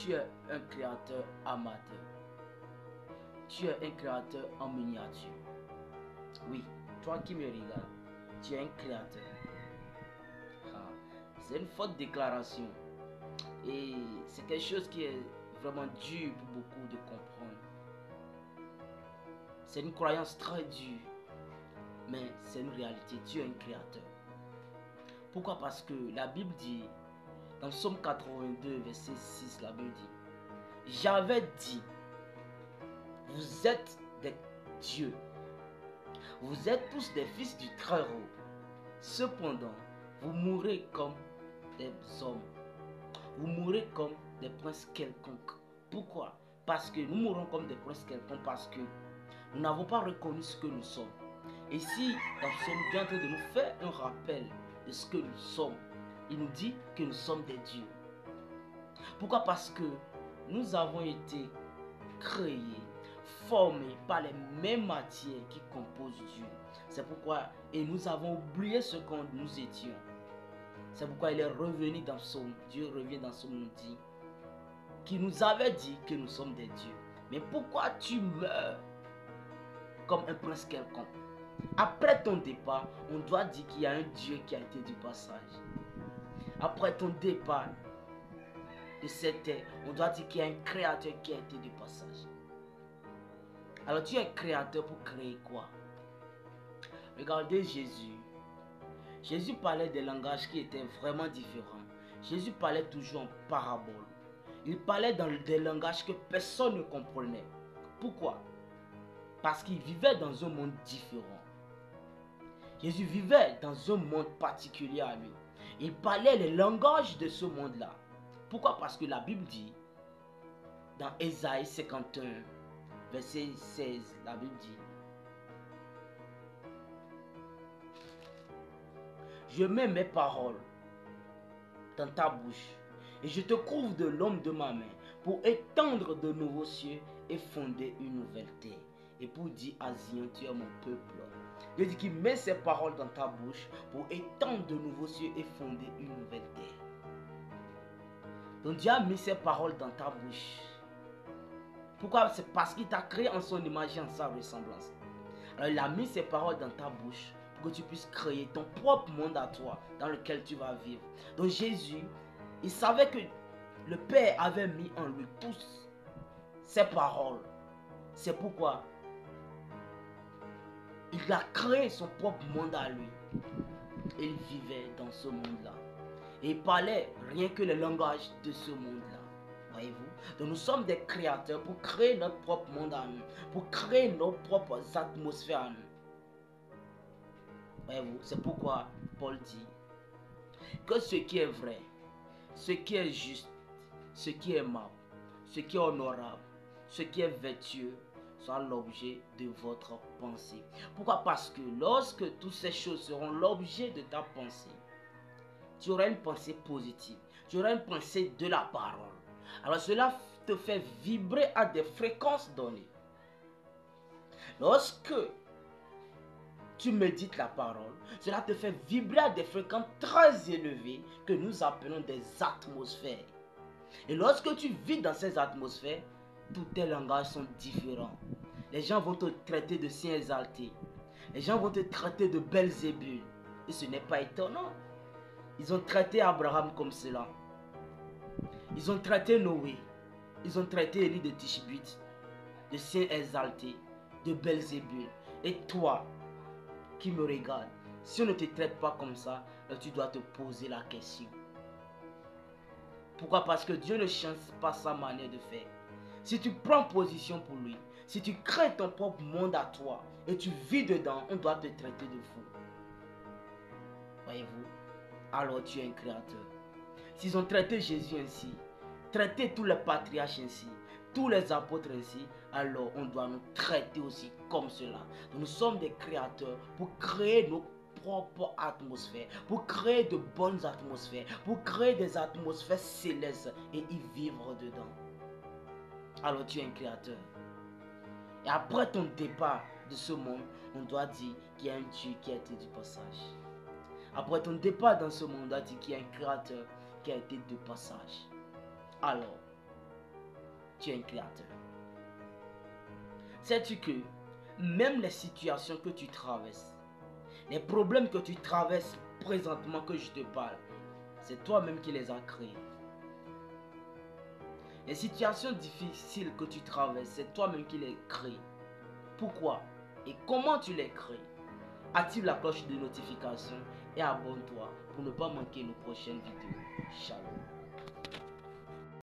tu es un créateur amateur. Tu es un créateur en miniature. Oui, toi qui me regardes, tu es un créateur. C'est une forte déclaration. Et c'est quelque chose qui est vraiment dur pour beaucoup de comprendre. C'est une croyance très dure. Mais c'est une réalité. Tu es un créateur. Pourquoi? Parce que la Bible dit, dans Psaume 82, verset 6, la Bible dit, j'avais dit, vous êtes des dieux. Vous êtes tous des fils du Très-Haut. Cependant, vous mourrez comme des hommes. Vous mourrez comme des princes quelconques. Pourquoi? Parce que nous mourrons comme des princes quelconques parce que nous n'avons pas reconnu ce que nous sommes. Et si dans Psaume Dieu est en train de nous faire un rappel de ce que nous sommes, il nous dit que nous sommes des dieux. Pourquoi? Parce que nous avons été créés, formés par les mêmes matières qui composent Dieu. C'est pourquoi, et nous avons oublié ce qu'on nous étions. C'est pourquoi il est revenu dans Psaume. Dieu revient dans Psaume, nous dit qu'il nous avait dit que nous sommes des dieux. Mais pourquoi tu meurs comme un prince quelconque? Après ton départ, on doit dire qu'il y a un Dieu qui a été du passage. Après ton départ de cette terre, on doit dire qu'il y a un créateur qui a été du passage. Alors tu es créateur pour créer quoi? Regardez Jésus. Jésus parlait des langages qui étaient vraiment différents. Jésus parlait toujours en parabole. Il parlait dans des langages que personne ne comprenait. Pourquoi? Parce qu'il vivait dans un monde différent. Jésus vivait dans un monde particulier à lui. Il parlait les langages de ce monde-là. Pourquoi? Parce que la Bible dit, dans Ésaïe 51, verset 16, la Bible dit, je mets mes paroles dans ta bouche et je te couvre de l'homme de ma main pour étendre de nouveaux cieux et fonder une nouvelle terre. Et pour dire à Zion, tu es mon peuple. Dieu dit qu'il met ses paroles dans ta bouche pour étendre de nouveaux cieux et fonder une nouvelle terre. Donc Dieu a mis ses paroles dans ta bouche. Pourquoi? C'est parce qu'il t'a créé en son image et en sa ressemblance. Alors il a mis ses paroles dans ta bouche pour que tu puisses créer ton propre monde à toi dans lequel tu vas vivre. Donc Jésus, il savait que le Père avait mis en lui tous ses paroles. C'est pourquoi il a créé son propre monde à lui. Et il vivait dans ce monde-là. Et il parlait rien que le langage de ce monde-là. Voyez-vous? Donc nous sommes des créateurs pour créer notre propre monde à nous. Pour créer nos propres atmosphères à nous. Voyez-vous? C'est pourquoi Paul dit que ce qui est vrai, ce qui est juste, ce qui est aimable, ce qui est honorable, ce qui est vertueux, soit l'objet de votre pensée. Pourquoi? Parce que lorsque toutes ces choses seront l'objet de ta pensée, tu auras une pensée positive, tu auras une pensée de la parole. Alors cela te fait vibrer à des fréquences données. Lorsque tu médites la parole, cela te fait vibrer à des fréquences très élevées que nous appelons des atmosphères. Et lorsque tu vis dans ces atmosphères, tous tes langages sont différents. Les gens vont te traiter de saint exalté. Les gens vont te traiter de Belzébul. Et ce n'est pas étonnant. Ils ont traité Abraham comme cela. Ils ont traité Noé. Ils ont traité Élie de Tishbite, de saint exalté, de Belzébul. Et toi, qui me regarde, si on ne te traite pas comme ça, tu dois te poser la question. Pourquoi? Parce que Dieu ne change pas sa manière de faire. Si tu prends position pour lui, si tu crées ton propre monde à toi et tu vis dedans, on doit te traiter de fou. Voyez-vous? Alors tu es un créateur. S'ils ont traité Jésus ainsi, traité tous les patriarches ainsi, tous les apôtres ainsi, alors on doit nous traiter aussi comme cela. Nous sommes des créateurs pour créer nos propre atmosphère, pour créer de bonnes atmosphères, pour créer des atmosphères célestes et y vivre dedans. Alors tu es un créateur. Et après ton départ de ce monde, on doit dire qu'il y a un Dieu qui a été du passage. Après ton départ dans ce monde, on doit dire qu'il y a un créateur qui a été de passage. Alors, tu es un créateur. Sais-tu que même les situations que tu traverses, les problèmes que tu traverses présentement que je te parle, c'est toi-même qui les as créés. Les situations difficiles que tu traverses, c'est toi-même qui les crées. Pourquoi et comment tu les crées? Active la cloche de notification et abonne-toi pour ne pas manquer nos prochaines vidéos. Shalom.